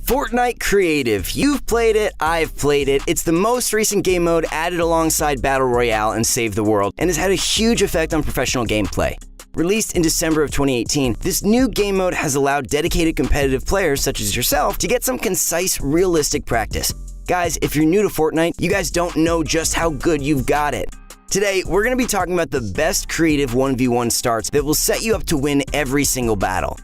Fortnite Creative. You've played it, I've played it. It's the most recent game mode added alongside Battle Royale and Save the World, and has had a huge effect on professional gameplay. Released in December of 2018, this new game mode has allowed dedicated competitive players such as yourself to get some concise, realistic practice. Guys, if you're new to Fortnite, you guys don't know just how good you've got it. Today, we're going to be talking about the best creative 1v1 starts that will set you up to win every single battle.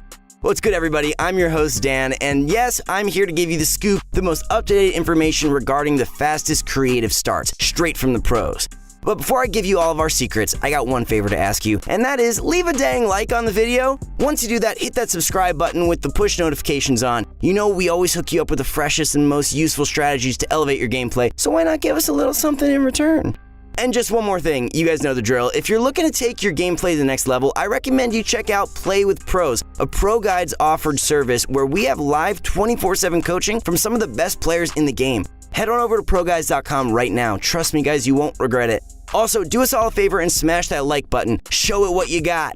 What's good, everybody? I'm your host, Dan, and yes, I'm here to give you the scoop, the most up-to-date information regarding the fastest creative starts, straight from the pros. But before I give you all of our secrets, I got one favor to ask you, and that is leave a dang like on the video. Once you do that, hit that subscribe button with the push notifications on. You know we always hook you up with the freshest and most useful strategies to elevate your gameplay, so why not give us a little something in return? And just one more thing, you guys know the drill. If you're looking to take your gameplay to the next level, I recommend you check out Play with Pros, a pro guides offered service where we have live 24/7 coaching from some of the best players in the game. Head on over to proguides.com right now. Trust me, guys, you won't regret it. Also, do us all a favor and smash that like button. Show it what you got.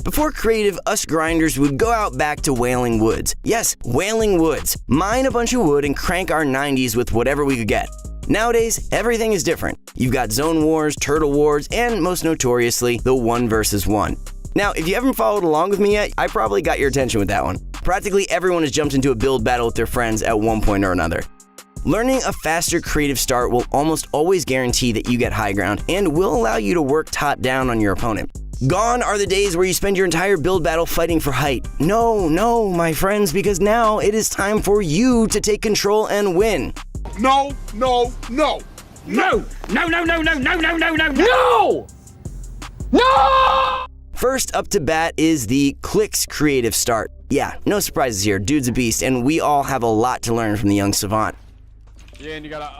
Before creative, us grinders would go out back to Wailing Woods. Yes, Wailing Woods. Mine a bunch of wood and crank our 90s with whatever we could get. Nowadays, everything is different. You've got zone wars, turtle wars, and most notoriously, the 1 versus 1. Now, if you haven't followed along with me yet, I probably got your attention with that one. Practically everyone has jumped into a build battle with their friends at one point or another. Learning a faster creative start will almost always guarantee that you get high ground and will allow you to work top down on your opponent. Gone are the days where you spend your entire build battle fighting for height. No, my friends, because now it is time for you to take control and win. No! First up to bat is the Clicks creative start. Yeah, no surprises here. Dude's a beast, and we all have a lot to learn from the young savant. Yeah, and you gotta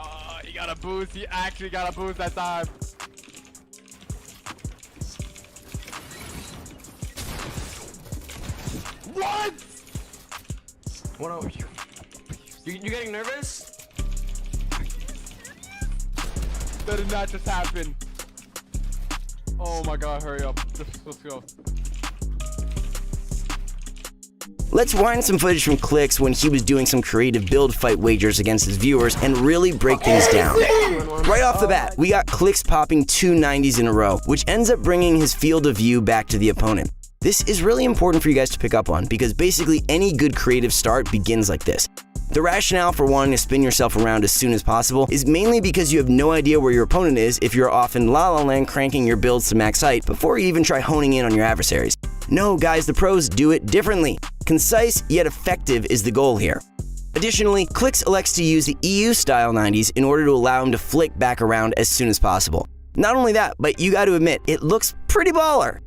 boost. You actually gotta boost that time. What? What are you? You getting nervous? That did not just happen. Oh my god, hurry up. Let's go. Let's wind some footage from Clicks when he was doing some creative build fight wagers against his viewers and really break things down. Right off the bat, we got Clicks popping 2 90s in a row, which ends up bringing his field of view back to the opponent. This is really important for you guys to pick up on because basically any good creative start begins like this. The rationale for wanting to spin yourself around as soon as possible is mainly because you have no idea where your opponent is if you're off in La La Land cranking your builds to max height before you even try honing in on your adversaries. No, guys, the pros do it differently. Concise yet effective is the goal here. Additionally, Clicks elects to use the EU-style 90s in order to allow him to flick back around as soon as possible. Not only that, but you got to admit, it looks pretty baller.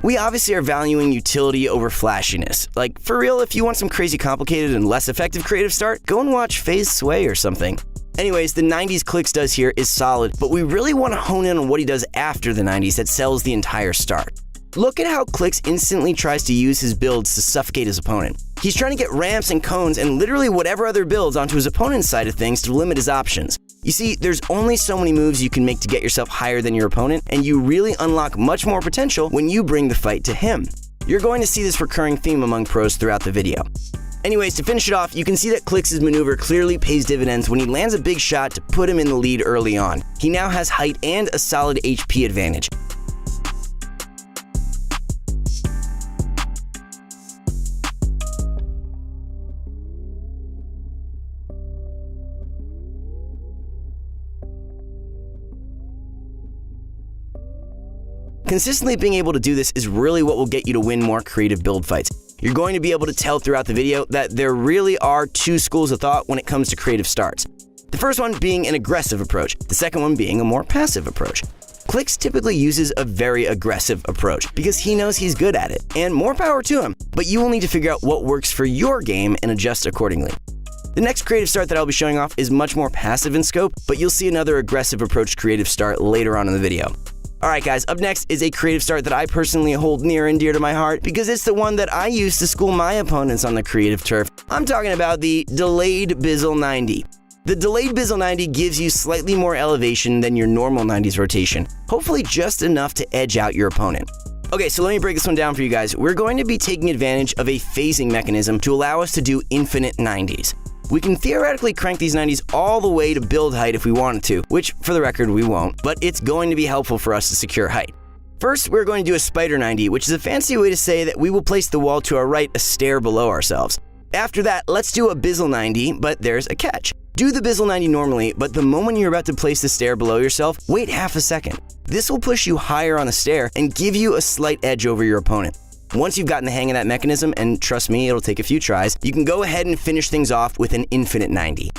We obviously are valuing utility over flashiness. Like, for real, if you want some crazy complicated and less effective creative start, go and watch FaZe Sway or something. Anyways, the 90s Clicks does here is solid, but we really want to hone in on what he does after the 90s that sells the entire start. Look at how Clicks instantly tries to use his builds to suffocate his opponent. He's trying to get ramps and cones and literally whatever other builds onto his opponent's side of things to limit his options. You see, there's only so many moves you can make to get yourself higher than your opponent, and you really unlock much more potential when you bring the fight to him. You're going to see this recurring theme among pros throughout the video. Anyways, to finish it off, you can see that Clicks' maneuver clearly pays dividends when he lands a big shot to put him in the lead early on. He now has height and a solid HP advantage. Consistently being able to do this is really what will get you to win more creative build fights. You're going to be able to tell throughout the video that there really are 2 schools of thought when it comes to creative starts. The first one being an aggressive approach, the second one being a more passive approach. Clicks typically uses a very aggressive approach because he knows he's good at it, and more power to him, but you will need to figure out what works for your game and adjust accordingly. The next creative start that I'll be showing off is much more passive in scope, but you'll see another aggressive approach creative start later on in the video. Alright guys, up next is a creative start that I personally hold near and dear to my heart because it's the one that I use to school my opponents on the creative turf. I'm talking about the delayed Bizzle 90. The delayed Bizzle 90 gives you slightly more elevation than your normal 90s rotation, hopefully just enough to edge out your opponent. Okay, so let me break this one down for you guys. We're going to be taking advantage of a phasing mechanism to allow us to do infinite 90s. We can theoretically crank these 90s all the way to build height if we wanted to, which, for the record, we won't, but it's going to be helpful for us to secure height. First, we're going to do a spider 90, which is a fancy way to say that we will place the wall to our right a stair below ourselves. After that, let's do a Bizzle 90, but there's a catch. Do the Bizzle 90 normally, but the moment you're about to place the stair below yourself, wait half a second. This will push you higher on the stair and give you a slight edge over your opponent. Once you've gotten the hang of that mechanism, and trust me, it'll take a few tries, you can go ahead and finish things off with an infinite 90.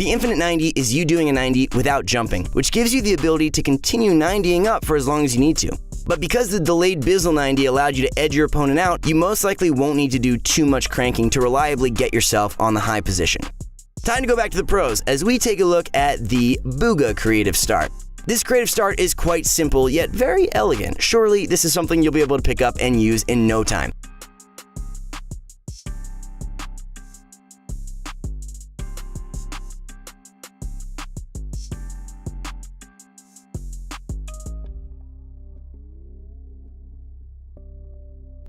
The infinite 90 is you doing a 90 without jumping, which gives you the ability to continue 90ing up for as long as you need to. But because the delayed Bizzle 90 allowed you to edge your opponent out, you most likely won't need to do too much cranking to reliably get yourself on the high position. Time to go back to the pros as we take a look at the Booga creative start. This creative start is quite simple yet very elegant. Surely this is something you'll be able to pick up and use in no time.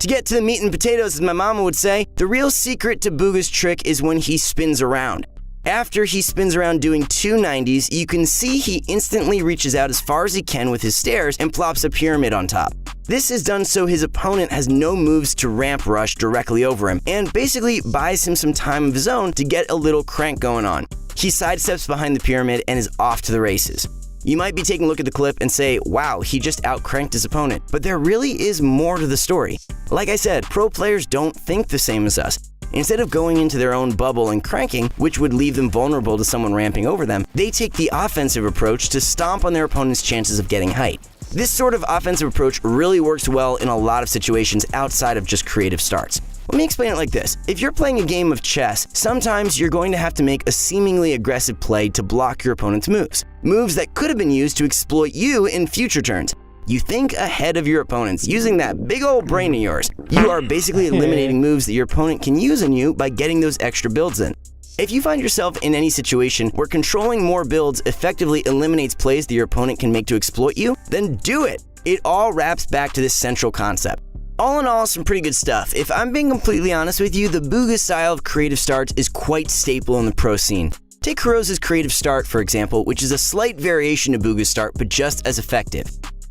To get to the meat and potatoes, as my mama would say, the real secret to Booga's trick is when he spins around. After he spins around doing two 90s, you can see he instantly reaches out as far as he can with his stairs and plops a pyramid on top. This is done so his opponent has no moves to ramp rush directly over him, and basically buys him some time of his own to get a little crank going on. He sidesteps behind the pyramid and is off to the races. You might be taking a look at the clip and say, wow, he just out-cranked his opponent, but there really is more to the story. Like I said, pro players don't think the same as us. Instead of going into their own bubble and cranking, which would leave them vulnerable to someone ramping over them, they take the offensive approach to stomp on their opponent's chances of getting height. This sort of offensive approach really works well in a lot of situations outside of just creative starts. Let me explain it like this. If you're playing a game of chess, sometimes you're going to have to make a seemingly aggressive play to block your opponent's moves. Moves that could have been used to exploit you in future turns. You think ahead of your opponents using that big old brain of yours. You are basically eliminating moves that your opponent can use on you by getting those extra builds in. If you find yourself in any situation where controlling more builds effectively eliminates plays that your opponent can make to exploit you, then do it. It all wraps back to this central concept. All in all, some pretty good stuff. If I'm being completely honest with you, the Booga style of creative starts is quite staple in the pro scene. Take Kurosa's creative start, for example, which is a slight variation of Booga's start, but just as effective.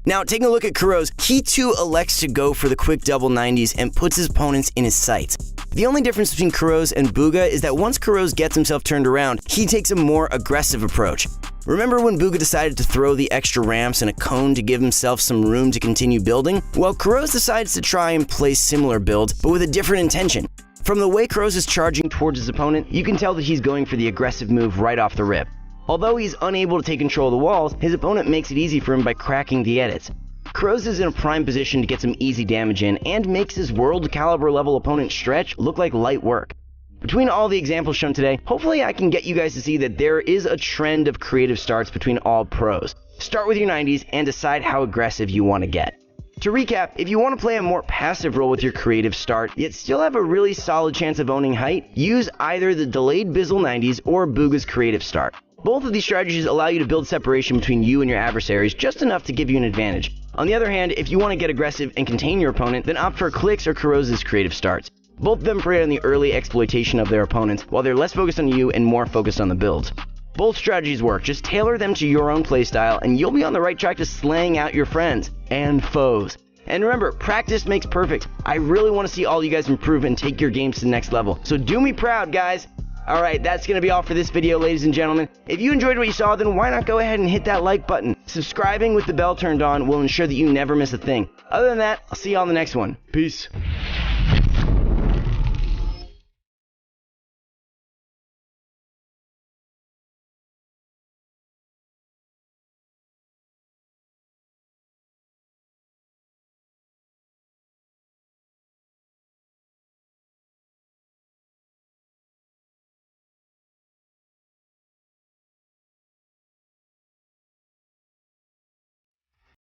Now, taking a look at Kuro's, he too elects to go for the quick double 90s and puts his opponents in his sights. The only difference between Kuro's and Booga is that once Kuro's gets himself turned around, he takes a more aggressive approach. Remember when Booga decided to throw the extra ramps and a cone to give himself some room to continue building? Well, Kuro's decides to try and play similar builds, but with a different intention. From the way Kuro's is charging towards his opponent, you can tell that he's going for the aggressive move right off the rip. Although he's unable to take control of the walls, his opponent makes it easy for him by cracking the edits. Kuro's is in a prime position to get some easy damage in and makes his world caliber level opponent Stretch look like light work. Between all the examples shown today, hopefully I can get you guys to see that there is a trend of creative starts between all pros. Start with your 90s and decide how aggressive you want to get. To recap, if you want to play a more passive role with your creative start, yet still have a really solid chance of owning height, use either the delayed Bizzle 90s or Booga's creative start. Both of these strategies allow you to build separation between you and your adversaries just enough to give you an advantage. On the other hand, if you want to get aggressive and contain your opponent, then opt for Click's or Kurosa's creative starts. Both of them prey on the early exploitation of their opponents, while they're less focused on you and more focused on the builds. Both strategies work, just tailor them to your own playstyle and you'll be on the right track to slaying out your friends and foes. And remember, practice makes perfect. I really want to see all you guys improve and take your games to the next level, so do me proud, guys! Alright, that's going to be all for this video, ladies and gentlemen. If you enjoyed what you saw, then why not go ahead and hit that like button. Subscribing with the bell turned on will ensure that you never miss a thing. Other than that, I'll see you on the next one. Peace.